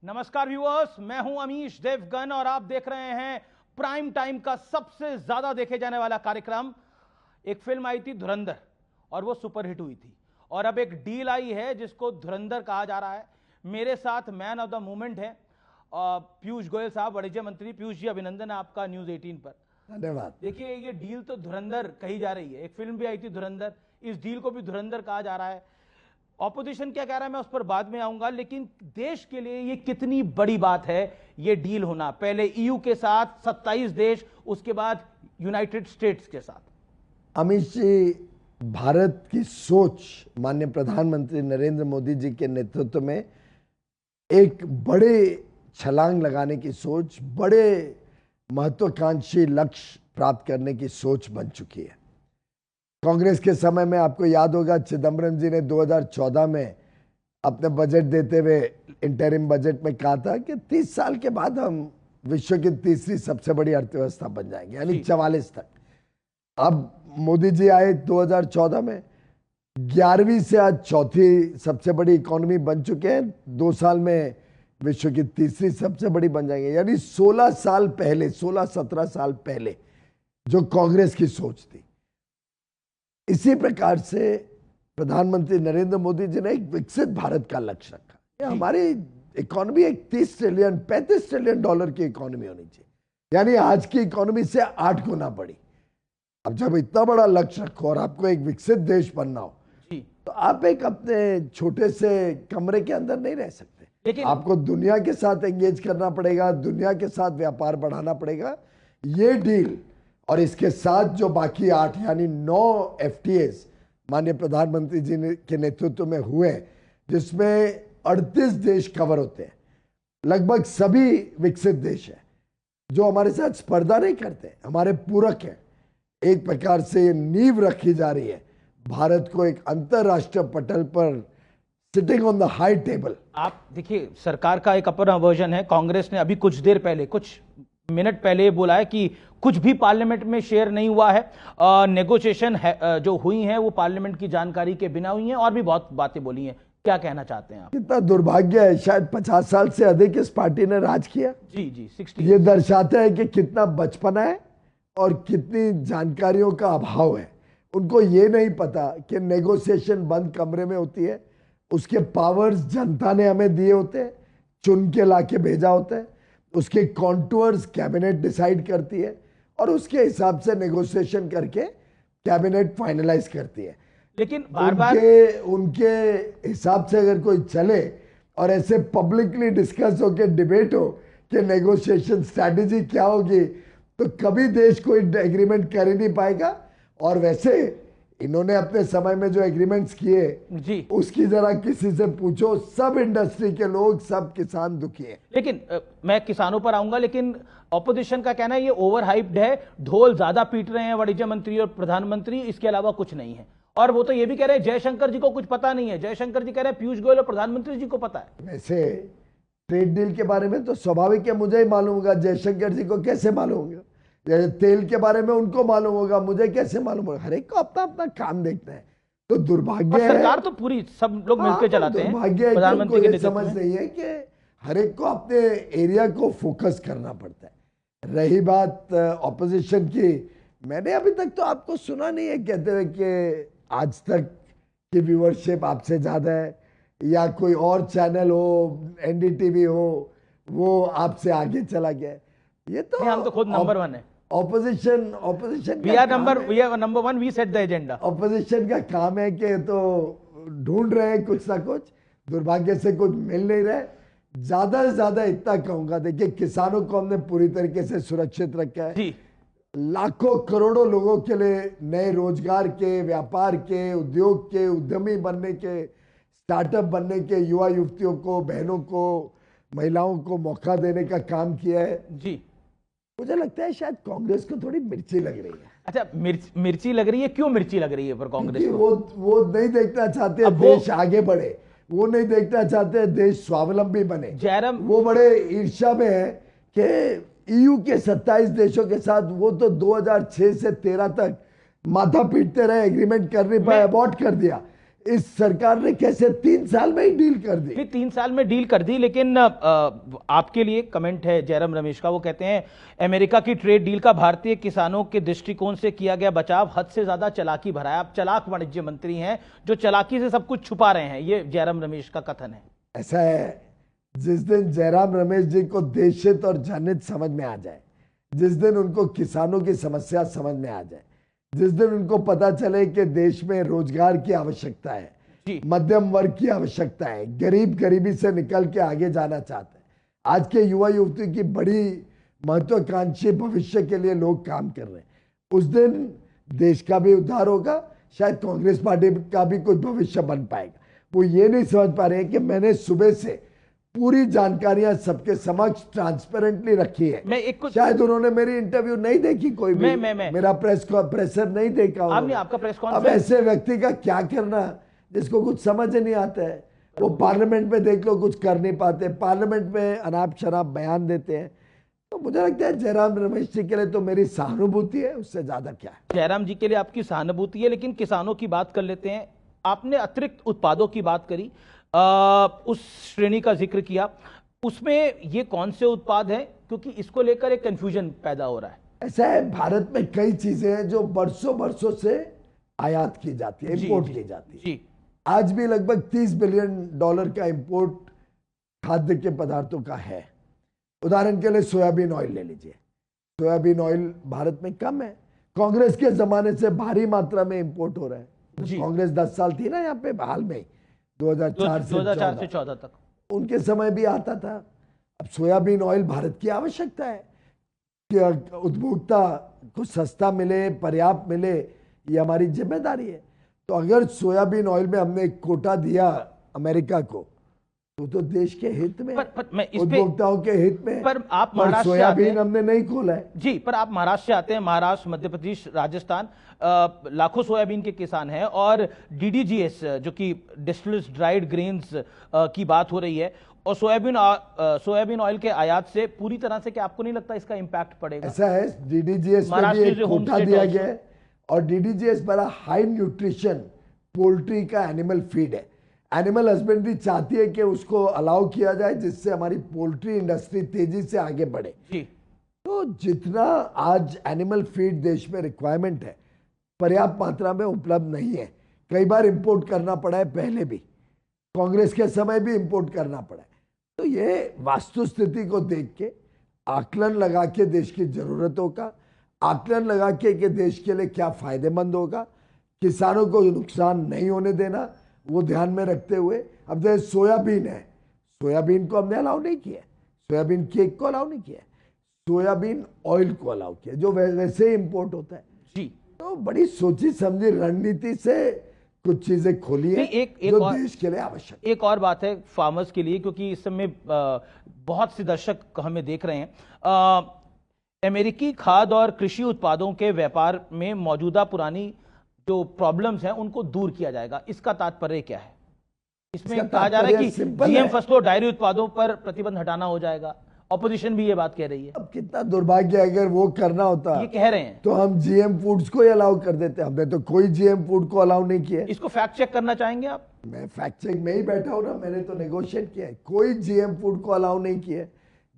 नमस्कार व्यूअर्स, मैं हूं अमीश देवगन और आप देख रहे हैं प्राइम टाइम का सबसे ज्यादा देखे जाने वाला कार्यक्रम। एक फिल्म आई थी धुरंधर और वो सुपरहिट हुई थी और अब एक डील आई है जिसको धुरंधर कहा जा रहा है। मेरे साथ मैन ऑफ द मूवमेंट है पीयूष गोयल साहब, वाणिज्य मंत्री। पीयूष जी, अभिनंदन आपका न्यूज 18 पर। धन्यवाद। देखिए, ये डील तो धुरंधर कही जा रही है, एक फिल्म भी आई थी धुरंधर, इस डील को भी धुरंधर कहा जा रहा है। ऑपोजिशन क्या कह रहा है मैं उस पर बाद में आऊंगा, लेकिन देश के लिए ये कितनी बड़ी बात है ये डील होना। पहले ईयू के साथ 27 देश, उसके बाद यूनाइटेड स्टेट्स के साथ। अमित जी, भारत की सोच माननीय प्रधानमंत्री नरेंद्र मोदी जी के नेतृत्व में एक बड़े छलांग लगाने की सोच, बड़े महत्वाकांक्षी लक्ष्य प्राप्त करने की सोच बन चुकी है। कांग्रेस के समय में आपको याद होगा, चिदम्बरम जी ने 2014 में अपने बजट देते हुए इंटरिम बजट में कहा था कि 30 साल के बाद हम विश्व की तीसरी सबसे बड़ी अर्थव्यवस्था बन जाएंगे, यानी 44 तक। अब मोदी जी आए 2014 में, 11वीं से आज चौथी सबसे बड़ी इकोनॉमी बन चुके हैं। 2 साल में विश्व की तीसरी सबसे बड़ी बन जाएंगे, यानी 16 साल पहले, 16-17 साल पहले जो कांग्रेस की सोच थी। इसी प्रकार से प्रधानमंत्री नरेंद्र मोदी जी ने एक विकसित भारत का लक्ष्य रखा। हमारी इकोनॉमी एक 30 ट्रिलियन 35 ट्रिलियन डॉलर की इकोनॉमी होनी चाहिए, यानी आज की इकोनॉमी से 8 गुना बड़ी। अब जब इतना बड़ा लक्ष्य रखो और आपको एक विकसित देश बनना हो, तो आप एक अपने छोटे से कमरे के अंदर नहीं रह सकते, लेकिन आपको दुनिया के साथ एंगेज करना पड़ेगा, दुनिया के साथ व्यापार बढ़ाना पड़ेगा। ये डील और इसके साथ जो बाकी 8 यानी 9 FTAs माननीय प्रधानमंत्री जी के नेतृत्व में हुए, जिसमें 38 देश कवर होते हैं। लगभग सभी विकसित देश हैं जो हमारे साथ स्पर्धा नहीं करते, हमारे पूरक हैं। एक प्रकार से ये नींव रखी जा रही है भारत को एक अंतरराष्ट्रीय पटल पर sitting on the high table. आप देखिए, सरकार का एक अपना वर्जन है। कांग्रेस ने अभी कुछ देर पहले, कुछ मिनट पहले ये बोला है कि कुछ भी पार्लियामेंट में शेयर नहीं हुआ है, नेगोशिएशन जो हुई हैं वो पार्लियामेंट की जानकारी के बिना हुई हैं, और भी बहुत बातें बोली हैं। क्या कहना चाहते हैं आप? कितना दुर्भाग्य है, शायद 50 साल से अधिक इस पार्टी ने राज किया। जी 60। ये दर्शाता है कि कितना बचपना है और कितनी जानकारियों का अभाव है। उनको ये नहीं पता कि नेगोशिएशन बंद कमरे में होती है, उसके पावर्स जनता ने हमें दिए होते हैं, चुन के लाके भेजा होता है, उसके कॉन्टूर्स कैबिनेट डिसाइड करती है और उसके हिसाब से नेगोशिएशन करके कैबिनेट फाइनलाइज करती है। लेकिन बार-बार उनके हिसाब से अगर कोई चले और ऐसे पब्लिकली डिस्कस हो के डिबेट हो कि नेगोशिएशन स्ट्रैटेजी क्या होगी, तो कभी देश कोई एग्रीमेंट कर ही नहीं पाएगा। और वैसे इन्होंने अपने समय में जो एग्रीमेंट्स किए जी, उसकी जरा किसी से पूछो, सब इंडस्ट्री के लोग, सब किसान दुखी हैं। लेकिन मैं किसानों पर आऊंगा, लेकिन ऑपोजिशन का कहना है ये ओवर हाइप्ड है, ढोल ज्यादा पीट रहे हैं वाणिज्य मंत्री और प्रधानमंत्री, इसके अलावा कुछ नहीं है। और वो तो ये भी कह रहे हैं जयशंकर जी को कुछ पता नहीं है। जयशंकर जी कह रहे हैं पीयूष गोयल और प्रधानमंत्री जी को पता है। वैसे ट्रेड डील के बारे में तो स्वाभाविक है मुझे ही मालूम होगा, जयशंकर जी को कैसे मालूम होगा? तेल के बारे में उनको मालूम होगा, मुझे कैसे मालूम होगा? हर एक को अपना अपना काम देखना है। तो दुर्भाग्य है, सरकार तो पूरी सब लोग मिलकर चलाते हैं। दुर्भाग्य प्रधानमंत्री के समझ नहीं है कि हर एक को अपने एरिया को फोकस करना पड़ता है। रही बात ऑपोजिशन की, मैंने अभी तक तो आपको सुना नहीं है कहते हुए कि आज तक की व्यूअरशिप आपसे ज्यादा है, या कोई और चैनल हो, NDTV हो, वो आपसे आगे चला गया। ये तो हम तो खुद नंबर 1 है। Opposition we are number 1, we set the agenda. Opposition का काम है कि तो ढूंढ रहे हैं कुछ ना कुछ, दुर्भाग्य से कुछ मिल नहीं रहा है। ज्यादा से ज्यादा इतना कहूंगा, देखिए किसानों को हमने पूरी तरीके से सुरक्षित रखा है जी। लाखों करोड़ों लोगों के लिए नए रोजगार के, व्यापार के, उद्योग के, उद्यमी बनने के, स्टार्टअप बनने के युवा युवतियों को, बहनों को, महिलाओं को मौका देने का काम किया है जी। मुझे लगता है शायद कांग्रेस को थोड़ी मिर्ची लग रही है। अच्छा, मिर्ची लग रही है, क्यों मिर्ची लग रही है पर कांग्रेस को? वो नहीं देखना चाहते देश आगे बढ़े, वो नहीं देखना चाहते देश स्वावलंबी बने। जयराम, वो बड़े ईर्ष्या में है कि EU के 27 देशों के साथ वो तो 2006 से 13 तक माथा पीटते रहे, एग्रीमेंट कर नहीं पाए, अबॉर्ट कर दिया। इस सरकार ने कैसे 3 साल में ही डील कर दी? नहीं, 3 साल में डील कर दी, लेकिन आपके लिए कमेंट है जयराम रमेश का। वो कहते हैं अमेरिका की ट्रेड डील का भारतीय किसानों के दृष्टिकोण से किया गया बचाव हद से ज्यादा चालाकी भरा है। आप चालाक वाणिज्य मंत्री हैं जो चालाकी से सब कुछ छुपा रहे हैं, ये जयराम रमेश का कथन है। ऐसा है, जिस दिन जयराम रमेश जी को देशहित और जनहित समझ में आ जाए, जिस दिन उनको किसानों की समस्या समझ में आ जाए, जिस दिन उनको पता चले कि देश में रोजगार की आवश्यकता है, मध्यम वर्ग की आवश्यकता है, गरीब गरीबी से निकल के आगे जाना चाहते हैं, आज के युवा युवती की बड़ी महत्वाकांक्षी भविष्य के लिए लोग काम कर रहे हैं, उस दिन देश का भी उद्धार होगा, शायद कांग्रेस पार्टी का भी कुछ भविष्य बन पाएगा। वो ये नहीं समझ पा रहे हैं कि मैंने सुबह से पूरी जानकारियां सबके समक्ष ट्रांसपेरेंटली रखी है। शायद उन्होंने मेरी इंटरव्यू नहीं देखी, कोई भी मेरा प्रेसर नहीं देखा। आपका प्रेस कॉन्फ्रेंस। अब ऐसे व्यक्ति का क्या करना जिसको कुछ समझ नहीं आता है? वो पार्लियामेंट में देख लो कुछ कर नहीं पाते, पार्लियामेंट में अनाप शनाप बयान देते हैं। तो मुझे लगता है जयराम रमेश जी के लिए तो मेरी सहानुभूति है, उससे ज्यादा क्या है। जयराम जी के लिए आपकी सहानुभूति है, लेकिन किसानों की बात कर लेते हैं। आपने अतिरिक्त उत्पादों की बात करी, उस श्रेणी का जिक्र किया, उसमें ये कौन से उत्पाद हैं? क्योंकि इसको लेकर एक कंफ्यूजन पैदा हो रहा है। ऐसा है, भारत में कई चीजें हैं जो बरसों बरसों से आयात की जाती है, इंपोर्ट की जाती है। आज भी लगभग $30 बिलियन का इंपोर्ट खाद्य के पदार्थों का है। उदाहरण के लिए सोयाबीन ऑयल ले लीजिए। सोयाबीन ऑयल भारत में कम है, कांग्रेस के जमाने से भारी मात्रा में इंपोर्ट हो रहा है। कांग्रेस 10 साल थी ना यहाँ पे, हाल में 2004 से 14 तक, उनके समय भी आता था। अब सोयाबीन ऑयल भारत की आवश्यकता है कि उपभोक्ता को सस्ता मिले, पर्याप्त मिले, ये हमारी जिम्मेदारी है। तो अगर सोयाबीन ऑयल में हमने एक कोटा दिया अमेरिका को, तो देश के हित में, उपभोक्ताओं के हित में। पर आप महाराष्ट्र सोयाबीन हमने नहीं खोला है जी। पर आप महाराष्ट्र से आते हैं, महाराष्ट्र, मध्य प्रदेश, राजस्थान, लाखों सोयाबीन के किसान हैं, और डीडीजीएस जो कि डिस्टिल्ड ड्राइड ग्रेन्स की बात हो रही है, और सोयाबीन ऑयल के आयात से पूरी तरह से, क्या आपको नहीं लगता इसका इंपैक्ट पड़ेगा? ऐसा है, डीडीजीएस में भी एक कोटा दिया गया है, और डीडीजीएस बड़ा हाई न्यूट्रिशन पोल्ट्री का एनिमल फीड है। एनिमल हस्बेंड्री चाहती है कि उसको अलाउ किया जाए, जिससे हमारी पोल्ट्री इंडस्ट्री तेजी से आगे बढ़े। तो जितना आज एनिमल फीड देश में रिक्वायरमेंट है, पर्याप्त मात्रा में उपलब्ध नहीं है। कई बार इंपोर्ट करना पड़ा है, पहले भी कांग्रेस के समय भी इंपोर्ट करना पड़ा है। तो ये वास्तु स्थिति को देख के, आकलन लगा के देश की जरूरतों का आकलन लगा के कि देश के लिए क्या फायदेमंद होगा, किसानों को नुकसान नहीं होने देना, वो ध्यान में रखते हुए। अब जैसे सोयाबीन है, सोयाबीन को हमने अलाउ नहीं किया, सोयाबीन केक को अलाउ नहीं किया, सोयाबीन ऑयल को अलाउ किया, जो वैसे ही इंपोर्ट होता है जी। तो बड़ी सोची समझी रणनीति से कुछ चीजें खोली है जो देश के लिए आवश्यक। एक और बात है फार्मर्स के लिए, क्योंकि इस समय बहुत से दर्शक हमें देख रहे हैं। अमेरिकी खाद्य और कृषि उत्पादों के व्यापार में मौजूदा पुरानी जो प्रॉब्लम्स हैं उनको दूर किया जाएगा, इसका तात्पर्य क्या है? इसमें कहा जा रहा है कि जीएम फसलों, डायरी उत्पादों पर प्रतिबंध हटाना हो जाएगा। ऑपोजिशन भी ये बात कह रही है। अब कितना दुर्भाग्य, अगर वो करना होता, ये कह रहे हैं, तो हम जीएम फूड्स को ही अलाउ कर देते। हमने तो कोई जीएम फूड को अलाउ नहीं किया। इसको फैक्ट चेक करना चाहेंगे आप? मैं फैक्ट चेक में ही बैठा हूं ना, मैंने तो नेगोशिएट किया है। कोई जीएम फूड को अलाउ नहीं किया।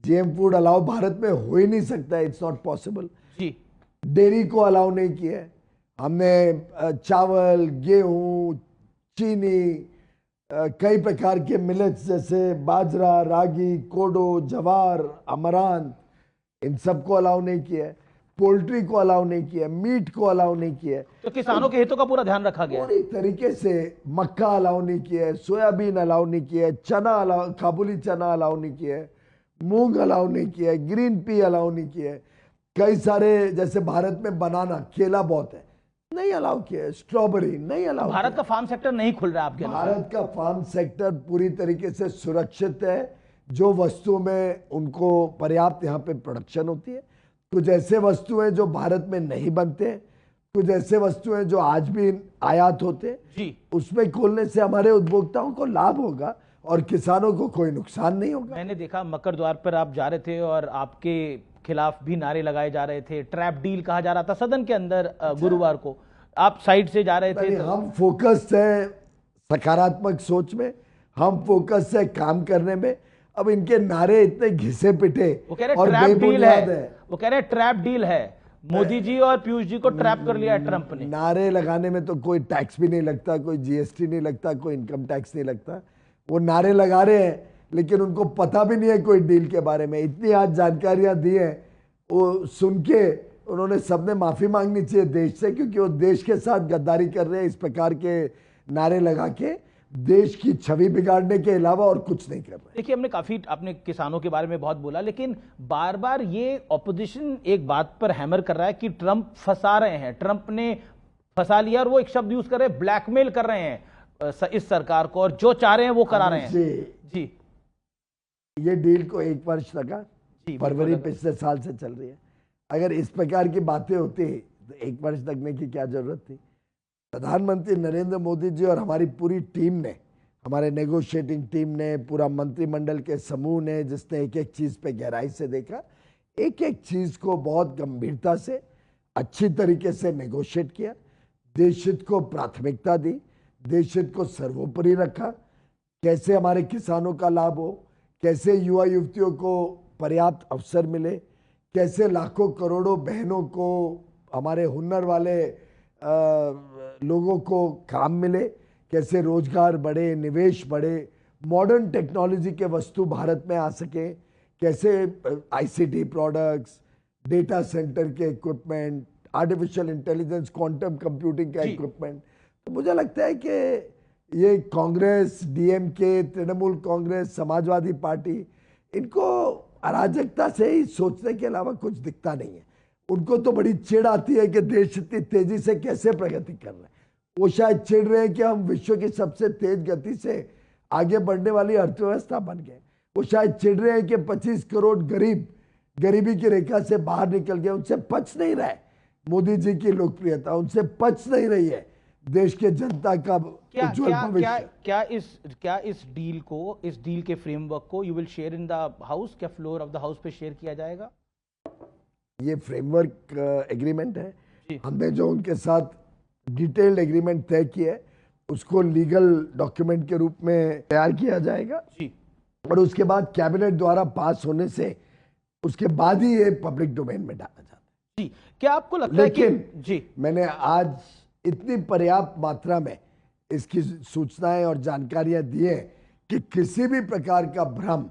जीएम फूड अलाउ भारत में हो ही नहीं सकता, it's not possible ji. Dairy को अलाउ नहीं किया। हमने चावल, गेहूं, चीनी, कई प्रकार के मिलेट्स जैसे बाजरा, रागी, कोडो, जवार, अमरांत, इन सबको अलाउ नहीं किया। पोल्ट्री को अलाउ नहीं किया, मीट को अलाउ नहीं किया। तो किसानों के हितों का पूरा ध्यान रखा गया। पूरी तरीके से मक्का अलाउ नहीं किया, सोयाबीन अलाउ नहीं किया, चना अलाउ, काबुली चना अलाउ नहीं किया, मूंग अलाउ नहीं किया, ग्रीन पी अलाउ नहीं किया। कई सारे, जैसे भारत में बनाना, केला बहुत है, नहीं अलाउ किया। स्ट्रॉबेरी नहीं अलाउ। भारत का फार्म सेक्टर नहीं खुल रहा है आपके? भारत का फार्म सेक्टर पूरी तरीके से सुरक्षित है। जो वस्तुओं में उनको पर्याप्त यहाँ पे प्रोडक्शन होती है। कुछ ऐसे वस्तुएं जो भारत में नहीं बनते, कुछ ऐसे वस्तुएं जो आज भी आयात होते जी, उसमें खोलने से हमारे उपभोक्ताओं को लाभ होगा और किसानों को कोई नुकसान नहीं होगा। मैंने देखा मकर द्वार पर आप जा रहे थे और आपके खिलाफ भी नारे लगाए जा रहे थे, ट्रैप डील कहा जा रहा था सदन के अंदर। गुरुवार को आप साइड से जा रहे थे। हम फोकस्ड हैं सकारात्मक सोच में, हम फोकस से काम करने में। अब इनके नारे इतने घिसे पिटे वो कह रहे और ट्रैप डील बेबुनियाद है, वो कह रहे ट्रैप डील है, मोदी जी और पीयूष जी को ट्रैप कर लिया है ट्रंप ने। नारे लगाने में तो कोई टैक्स भी नहीं लगता, कोई जीएसटी नहीं लगता, कोई इनकम टैक्स नहीं लगता। वो नारे लगा रहे हैं लेकिन उनको पता भी नहीं है कोई डील के बारे में। इतनी आज जानकारियां दी हैं, वो सुन के उन्होंने सबने माफी मांगनी चाहिए देश से, क्योंकि वो देश के साथ गद्दारी कर रहे हैं इस प्रकार के नारे लगा के, देश की छवि बिगाड़ने के अलावा और कुछ नहीं कर रहे। देखिए, हमने काफी अपने किसानों के बारे में बहुत बोला, लेकिन बार बार ये ऑपोजिशन एक बात पर हैमर कर रहा है कि ट्रंप फंसा रहे हैं, ट्रंप ने फंसा लिया, और वो एक शब्द यूज कर रहे हैं, ब्लैकमेल कर रहे हैं इस सरकार को, और जो चाह रहे हैं वो करा रहे हैं। जी, ये डील को 1 वर्ष लगा, फरवरी पिछले साल से चल रही है। अगर इस प्रकार की बातें होती तो 1 वर्ष लगने की क्या जरूरत थी। प्रधानमंत्री नरेंद्र मोदी जी और हमारी पूरी टीम ने, हमारे नेगोशिएटिंग टीम ने, पूरा मंत्रिमंडल के समूह ने, जिसने एक एक चीज पे गहराई से देखा, एक एक चीज को बहुत गंभीरता से अच्छी तरीके से नेगोशिएट किया, देश हित को प्राथमिकता दी, देश हित को सर्वोपरि रखा। कैसे हमारे किसानों का लाभ हो, कैसे युवा युवतियों को पर्याप्त अवसर मिले, कैसे लाखों करोड़ों बहनों को, हमारे हुनर वाले लोगों को काम मिले, कैसे रोजगार बढ़े, निवेश बढ़े, मॉडर्न टेक्नोलॉजी के वस्तु भारत में आ सके, कैसे आईसीटी प्रोडक्ट्स, डेटा सेंटर के equipment, artificial intelligence, quantum computing का इक्विपमेंट। तो मुझे लगता है कि ये कांग्रेस, डीएमके, तृणमूल कांग्रेस, समाजवादी पार्टी, इनको अराजकता से ही सोचने के अलावा कुछ दिखता नहीं है। उनको तो बड़ी चिढ़ आती है कि देश इतनी तेजी से कैसे प्रगति कर रहा है। वो शायद चिढ़ रहे हैं कि हम विश्व की सबसे तेज गति से आगे बढ़ने वाली अर्थव्यवस्था बन गए। वो शायद चिढ़ रहे हैं कि 25 करोड़ गरीब गरीबी की रेखा से बाहर निकल गए। उनसे पच नहीं रहा है मोदी जी की लोकप्रियता, उनसे पच नहीं रही है देश के जनता का उज्जवल भविष्य। क्या इस डील को, इस डील के फ्रेमवर्क को you will share in the house? क्या फ्लोर ऑफ द हाउस पे शेयर किया जाएगा? ये फ्रेमवर्क एग्रीमेंट है, हमने जो उनके साथ डिटेल्ड एग्रीमेंट तय किया है उसको लीगल डॉक्यूमेंट के रूप में तैयार किया जाएगा जी। और उसके बाद कैबिनेट द्वारा पास होने से उसके बाद ही ये पब्लिक डोमेन में डाला जाता है जी। क्या आपको लगता है कि जी, मैंने आज इतनी पर्याप्त मात्रा में इसकी सूचनाएं और जानकारियां दी है कि किसी भी प्रकार का भ्रम,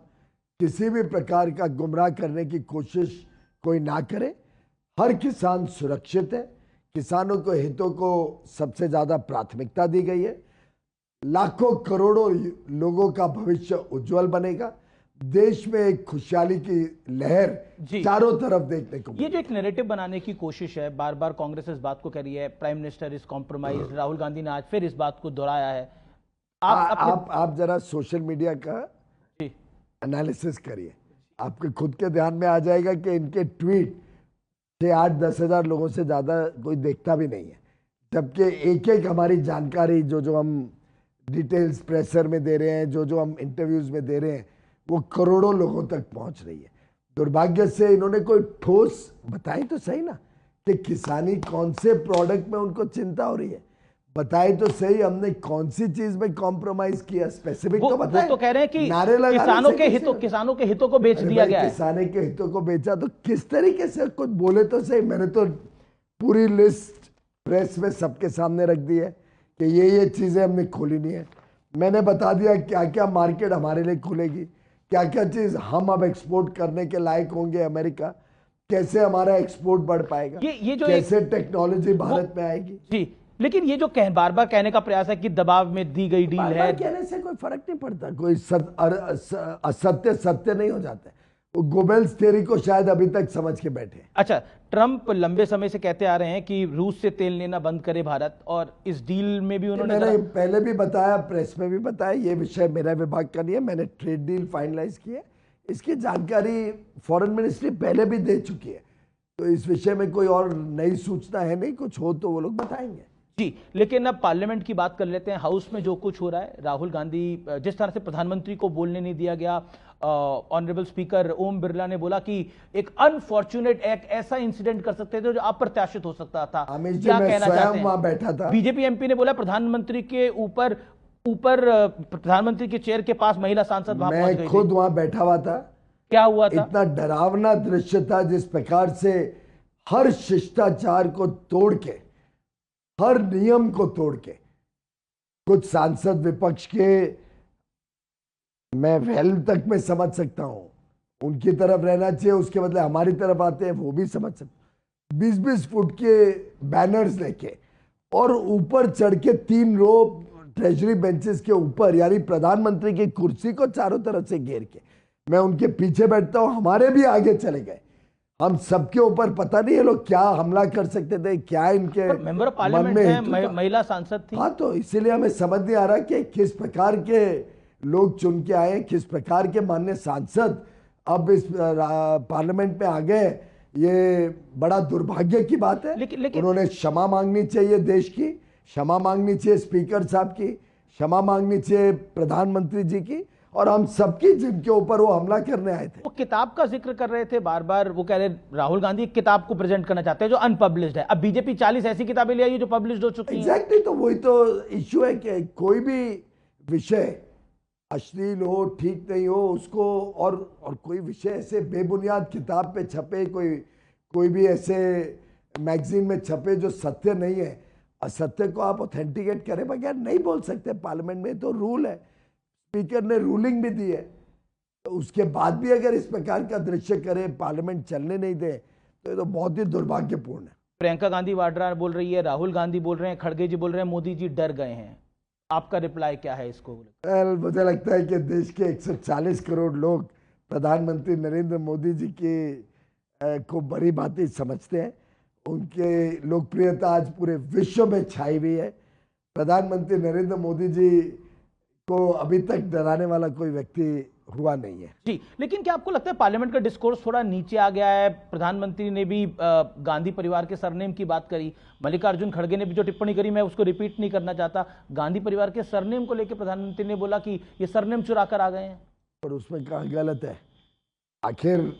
किसी भी प्रकार का गुमराह करने की कोशिश कोई ना करे। हर किसान सुरक्षित है, किसानों के हितों को सबसे ज्यादा प्राथमिकता दी गई है, लाखों करोड़ों लोगों का भविष्य उज्जवल बनेगा, देश में एक खुशहाली की लहर चारों तरफ देखने को। ये जो एक नैरेटिव बनाने की कोशिश है, बार बार कांग्रेस इस बात को कह रही है, prime minister is compromise, Rahul Gandhi ने आज फिर इस बात को दोहराया है। आप जरा सोशल मीडिया का एनालिसिस करिए, आपके खुद के ध्यान में आ जाएगा कि इनके ट्वीट से 8-10 हज़ार लोगों से ज्यादा कोई देखता भी नहीं है, जबकि एक एक हमारी जानकारी जो हम डिटेल्स प्रेसर में दे रहे हैं, जो हम इंटरव्यूज में दे रहे हैं, वो करोड़ों लोगों तक पहुंच रही है। दुर्भाग्य से इन्होंने कोई ठोस बताई तो सही ना कि किसानी कौन से प्रोडक्ट में उनको चिंता हो रही है, बताए तो सही हमने कौन सी चीज में कॉम्प्रोमाइज किया, स्पेसिफिक तो बताए। वो तो कह रहे हैं कि किसानों के हितों को बेच दिया गया है। किसानों के हितों को बेचा तो किस तरीके से, कुछ बोले तो सही। मैंने तो पूरी लिस्ट प्रेस में सबके सामने रख दी है कि ये चीजें हमने खोली नहीं है। मैंने बता दिया क्या क्या मार्केट हमारे लिए खुलेगी, क्या क्या चीज हम अब एक्सपोर्ट करने के लायक होंगे अमेरिका, कैसे हमारा एक्सपोर्ट बढ़ पाएगा, ये जो कैसे टेक्नोलॉजी भारत में आएगी जी। लेकिन ये जो बार बार कहने का प्रयास है कि दबाव में दी गई डील है, कहने से कोई फर्क नहीं पड़ता, कोई असत्य सत्य नहीं हो जाता। वो गोबेल्स थ्योरी को शायद अभी तक समझ के बैठे। अच्छा, ट्रंप लंबे समय से कहते आ रहे हैं कि रूस से तेल लेना बंद करे भारत, और इस डील में भी उन्होंने, मैंने पहले भी बताया, प्रेस में भी बताया, ये विषय मेरा विभाग का नहीं है। मैंने ट्रेड डील फाइनलाइज की है, इसकी जानकारी फॉरेन मिनिस्ट्री पहले भी दे चुकी है, तो इस विषय में कोई और नई सूचना है नहीं। कुछ हो तो वो लोग बताएंगे जी। लेकिन अब पार्लियामेंट की बात कर लेते हैं। हाउस में जो कुछ हो रहा है, राहुल गांधी, जिस तरह से प्रधानमंत्री को बोलने नहीं दिया गया, ऑनरेबल स्पीकर ओम बिरला ने बोला कि एक अनफॉर्चुनेट, एक ऐसा इंसिडेंट कर सकते थे जो अप्रत्याशित हो सकता था। क्या कहना चाहते हैं? वहां बैठा था। बीजेपी एमपी ने बोला प्रधानमंत्री के ऊपर ऊपर प्रधानमंत्री के चेयर के पास महिला सांसद वहां पहुंच गई मैं थी। खुद वहां बैठा हुआ था। क्या हुआ था? इतना डरावना दृश्य था, जिस प्रकार से हर शिष्टाचार को तोड़ के, हर नियम को तोड़ के कुछ सांसद विपक्ष के, मैं वेल तक मैं समझ सकता हूं, उनकी तरफ रहना चाहिए, उसके बदले हमारी तरफ आते हैं, वो भी समझ सकते। 20-20 फुट के बैनर्स लेके और ऊपर चढ़ के 3 रो ट्रेजरी बेंचेस के ऊपर, यानी प्रधानमंत्री की कुर्सी को चारों तरफ से घेर के, मैं उनके पीछे बैठता हूं, हमारे भी आगे चले गए। हम सबके ऊपर पता नहीं ये लोग क्या हमला कर सकते थे, क्या इनके मेंबर ऑफ मन पार्लियामेंट में है, हेतु था। महिला सांसद थी। हाँ, तो इसीलिए हमें समझ नहीं आ रहा कि किस प्रकार के लोग चुन के आए, किस प्रकार के माननीय सांसद अब इस पार्लियामेंट में आ गए। ये बड़ा दुर्भाग्य की बात है। लेकिन उन्होंने क्षमा मांगनी चाहिए देश की, क्षमा मांगनी चाहिए स्पीकर साहब की, क्षमा मांगनी चाहिए प्रधानमंत्री जी की, और हम सबकी, जिनके ऊपर वो हमला करने आए थे। वो किताब का जिक्र कर रहे थे बार बार, वो कह रहे राहुल गांधी एक किताब को प्रेजेंट करना चाहते हैं जो अनपब्लिश्ड है। अब बीजेपी 40 ऐसी किताबें ले आई है जो पब्लिश्ड हो चुकी हैं। एग्जैक्टली, तो वही तो इश्यू है कि कोई भी विषय अश्लील हो, ठीक नहीं हो, उसको और कोई विषय ऐसे बेबुनियाद किताब पे छपे, कोई भी ऐसे मैगजीन में छपे जो सत्य नहीं है, असत्य को आप ऑथेंटिकेट करे बगैर नहीं बोल सकते। पार्लियामेंट में तो रूल है, स्पीकर ने रूलिंग भी दी है, तो उसके बाद भी अगर इस प्रकार का दृश्य करे, पार्लियामेंट चलने नहीं दे, तो ये तो बहुत ही दुर्भाग्यपूर्ण है। प्रियंका गांधी वाड्रा बोल रही है, राहुल गांधी बोल रहे हैं, खड़गे जी बोल रहे हैं मोदी जी डर गए हैं। आपका रिप्लाई क्या है इसको? मुझे लगता है कि देश के 140 करोड़ लोग प्रधानमंत्री नरेंद्र मोदी जी की को बड़ी बातें समझते हैं। उनके लोकप्रियता आज पूरे विश्व में छाई हुई है। प्रधानमंत्री नरेंद्र मोदी जी को अभी तक डराने वाला कोई व्यक्ति हुआ नहीं है। जी, लेकिन क्या आपको लगता है पार्लियामेंट का डिस्कोर्स थोड़ा नीचे आ गया है? प्रधानमंत्री ने भी गांधी परिवार के सरनेम की बात करी, मल्लिकार्जुन खड़गे ने भी जो टिप्पणी करी, मैं उसको रिपीट नहीं करना चाहता, गांधी परिवार के सरनेम को लेकर प्रधानमंत्री ने बोला कि ये सरनेम चुरा कर आ गए हैं। पर उसमें क्या गलत है? आखिर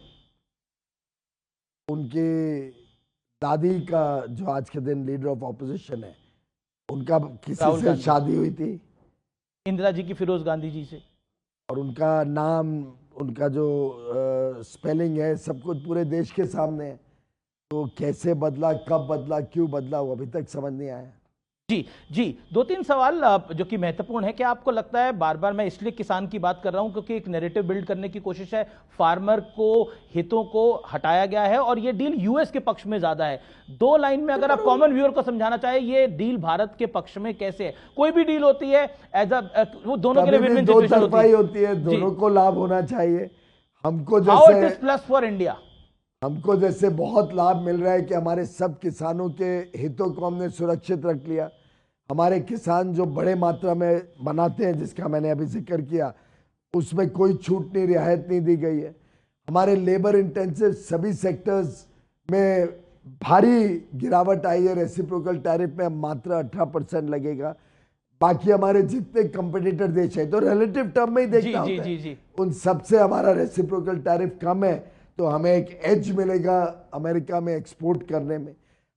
उनकी दादी का जो आज के दिन लीडर ऑफ ऑपोजिशन है, उनका किसी से शादी हुई थी? इंदिरा जी की फिरोज गांधी जी से। और उनका नाम, उनका जो स्पेलिंग है, सब कुछ पूरे देश के सामने है। तो कैसे बदला, कब बदला, क्यों बदला, वो अभी तक समझ नहीं आया। जी जी, 2-3 सवाल जो कि महत्वपूर्ण है। क्या आपको लगता है, बार बार मैं इसलिए किसान की बात कर रहा हूं क्योंकि एक नैरेटिव बिल्ड करने की कोशिश है, फार्मर को, हितों को हटाया गया है और ये डील यूएस के पक्ष में ज्यादा है। 2 लाइन में अगर आप कॉमन व्यूअर को समझाना चाहे, ये डील भारत के पक्ष में कैसे है? कोई भी डील होती है एज वो दोनों के लिए विन विन सिचुएशन होती है, दोनों को लाभ होना चाहिए। हमको how it is plus for India, हमको जैसे बहुत लाभ मिल रहा है कि हमारे सब किसानों के हितों को हमने सुरक्षित रख लिया। हमारे किसान जो बड़े मात्रा में बनाते हैं, जिसका मैंने अभी जिक्र किया, उसमें कोई छूट नहीं, रियायत नहीं दी गई है। हमारे लेबर इंटेंसिव सभी सेक्टर्स में भारी गिरावट आई है। रेसिप्रोकल टैरिफ में मात्र 18% लगेगा। बाकी हमारे जितने कंपटीटर देश है, तो रिलेटिव टर्म में ही देखना होता है, उन सबसे हमारा रेसिप्रोकल टैरिफ कम है, तो हमें एक एज मिलेगा अमेरिका में एक्सपोर्ट करने में।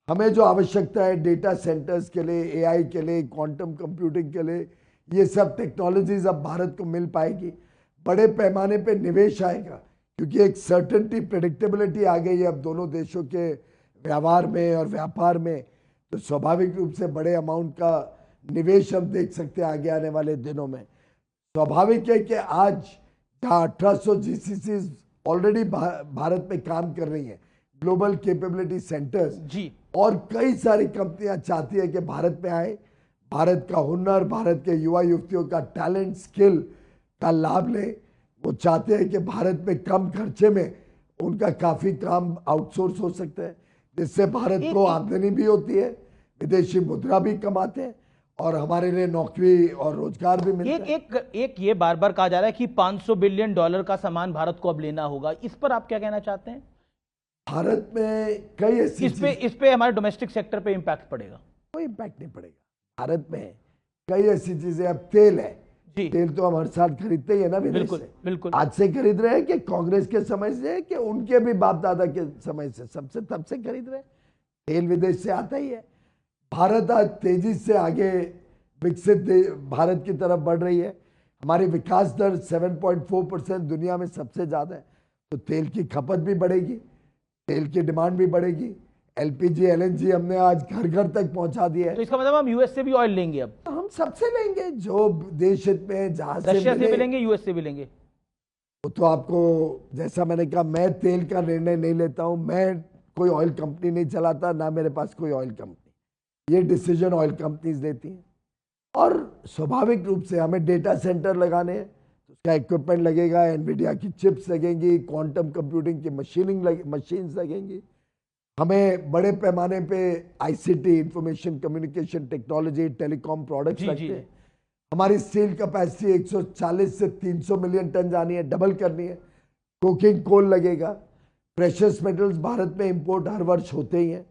हमें जो आवश्यकता है डेटा सेंटर्स के लिए, एआई के लिए, क्वांटम कंप्यूटिंग के लिए, ये सब टेक्नोलॉजीज अब भारत को मिल पाएगी। बड़े पैमाने पे निवेश आएगा क्योंकि एक सर्टेनिटी, प्रेडिक्टेबिलिटी आ गई है अब दोनों देशों के व्यवहार में और व्यापार में। तो स्वाभाविक रूप से बड़े अमाउंट का निवेश हम देख सकते हैं आगे आने वाले दिनों में। स्वाभाविक है कि आज जहाँ 1800 GCCs ऑलरेडी भारत में काम कर रही हैं, ग्लोबल कैपेबिलिटी सेंटर्स जी, और कई सारी कंपनियां चाहती है कि भारत में आए, भारत का हुनर, भारत के युवा युवतियों का टैलेंट, स्किल का लाभ लें। वो चाहते हैं कि भारत में कम खर्चे में उनका काफी काम आउटसोर्स हो सकता है, जिससे भारत को आमदनी भी होती है, विदेशी मुद्रा भी कमाते हैं और हमारे लिए नौकरी और रोजगार भी मिलता है। एक ये बार बार कहा जा रहा है कि $500 बिलियन का सामान भारत को अब लेना होगा, इस पर आप क्या कहना चाहते हैं? भारत में कई ऐसी इस पे हमारे डोमेस्टिक सेक्टर पे इंपैक्ट पड़ेगा? कोई इंपैक्ट नहीं पड़ेगा। भारत में कई ऐसी चीजें, अब तेल है जी, तेल तो हम हर साल खरीदते ही है ना विदेश से। बिल्कुल आज से खरीद रहे हैं कि कांग्रेस के समय से, कि उनके भी बाप दादा के समय से, सबसे तब से खरीद रहे हैं। तेल विदेश से आता ही है। भारत आज तेजी से आगे भारत की तरफ बढ़ रही है। हमारी विकास दर 7.4% दुनिया में सबसे ज्यादा है। तो तेल की खपत भी बढ़ेगी, तेल की डिमांड भी बढ़ेगी। एलपीजी एलएनजी हमने आज घर घर तक पहुंचा दिया है। तो इसका मतलब हम यूएस से भी ऑयल लेंगे अब? तो हम सबसे लेंगे जो देश हित में, जहां से रशिया से भी लेंगे, यूएस से भी लेंगे। वो तो आपको, जैसा मैंने कहा, मैं तेल का निर्णय नहीं लेता हूं, मैं कोई ऑयल कंपनी नहीं चलाता, ना मेरे पास कोई ऑयल कंपनी। ये डिसीजन ऑयल कंपनीज लेती हैं। और स्वाभाविक रूप से हमें डेटा सेंटर लगाने हैं, तो उसका इक्विपमेंट लगेगा, एनवीडिया की चिप्स लगेंगी, क्वांटम कंप्यूटिंग की मशीन्स लगेंगी। हमें बड़े पैमाने पे ICT, information communication technology, telecom products लगते हैं। हमारी स्टील कैपेसिटी 140 से 300 मिलियन टन जानी है, डबल करनी है। कोकिंग कोल लगेगा। प्रेशियस मेटल्स भारत में इंपोर्ट हर वर्ष होते ही हैं।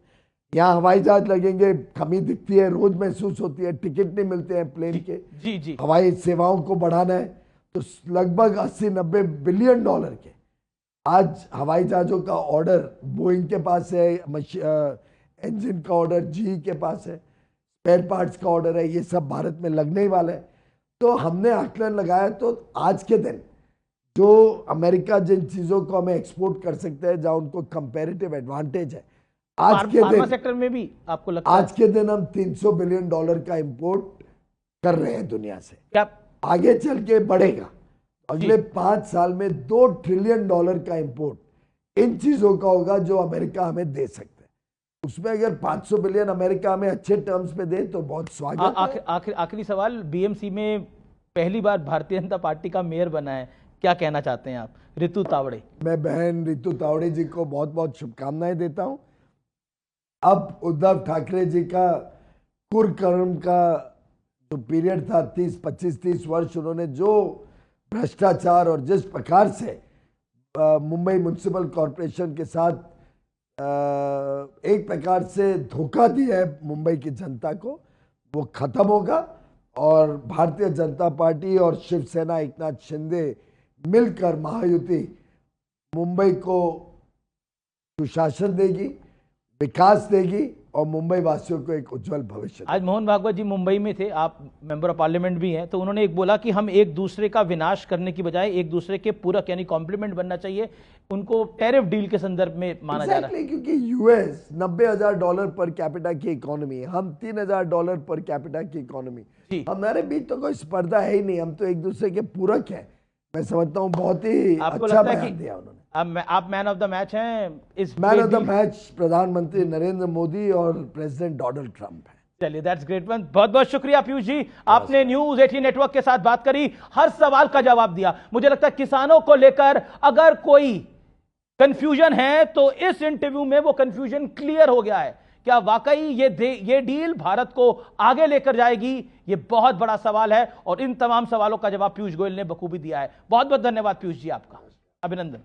यहाँ हवाई जहाज लगेंगे, कमी दिखती है, रोज महसूस होती है, टिकट नहीं मिलते हैं प्लेन के। जी। हवाई सेवाओं को बढ़ाना है तो लगभग 80-90 बिलियन डॉलर के आज हवाई जहाजों का ऑर्डर बोइंग के पास है, इंजन का ऑर्डर जी के पास है, स्पेयर पार्ट्स का ऑर्डर है, ये सब भारत में लगने ही वाला है। तो हमने आकलन लगाया, तो आज के दिन जो अमेरिका जिन चीजों को हमें एक्सपोर्ट कर सकते हैं, जहां उनको कंपैरेटिव एडवांटेज है, आज के दिन सेक्टर में भी आपको लगता आज के दिन हम 300 बिलियन डॉलर का इंपोर्ट कर रहे हैं दुनिया से। क्या आगे चल के बढ़ेगा। अगले 5 साल में 2 ट्रिलियन डॉलर का इंपोर्ट इन चीजों का होगा जो अमेरिका हमें दे सकते हैं। उसमें अगर 500 बिलियन अमेरिका हमें अच्छे टर्म्स पे दे तो बहुत स्वागत है। आखिरी सवाल, बीएमसी में पहली बार भारतीय जनता पार्टी का मेयर बना है, क्या कहना चाहते हैं आप? रितु तावड़े। मैं बहन रितु तावड़े जी को बहुत बहुत शुभकामनाएं देता हूं। अब उद्धव ठाकरे जी का कुरकर्म का जो पीरियड था, 25-30 वर्ष, उन्होंने जो भ्रष्टाचार और जिस प्रकार से मुंबई म्युनिसिपल कॉरपोरेशन के साथ एक प्रकार से धोखा दिया है मुंबई की जनता को, वो खत्म होगा। और भारतीय जनता पार्टी और शिवसेना, एकनाथ शिंदे मिलकर महायुति मुंबई को सुशासन देगी, विकास देगी और मुंबई वासियों को एक उज्जवल भविष्य। आज मोहन भागवत जी मुंबई में थे, आप मेंबर ऑफ पार्लियामेंट भी हैं, तो उन्होंने एक बोला कि हम एक दूसरे का विनाश करने की बजाय एक दूसरे के पूरक यानी कॉम्प्लीमेंट बनना चाहिए। उनको टैरिफ डील के संदर्भ में माना जा रहा है। क्योंकि यूएस $90,000 पर कैपिटा की इकोनॉमी है, हम $3,000 पर कैपिटा की इकोनॉमी। हमारे बीच तो कोई स्पर्धा है ही नहीं, हम तो एक दूसरे के पूरक हैं। मैं समझता हूँ बहुत ही अच्छा बयान दिया उन्होंने। आप मैन ऑफ द मैच हैं इस मैन ऑफ द मैच प्रधानमंत्री नरेंद्र मोदी और प्रेसिडेंट डोनाल्ड ट्रंप है। चलिए, दैट्स ग्रेट वन। बहुत बहुत शुक्रिया पीयूष जी, आपने न्यूज 18 नेटवर्क के साथ बात करी, हर सवाल का जवाब दिया। मुझे लगता है किसानों को लेकर अगर कोई कंफ्यूजन है तो इस इंटरव्यू में वो कंफ्यूजन क्लियर हो गया है। क्या वाकई ये डील भारत को आगे लेकर जाएगी? ये बहुत बड़ा सवाल है और इन तमाम सवालों का जवाब पीयूष गोयल ने बखूबी दिया है। बहुत बहुत धन्यवाद पीयूष जी, आपका अभिनंदन।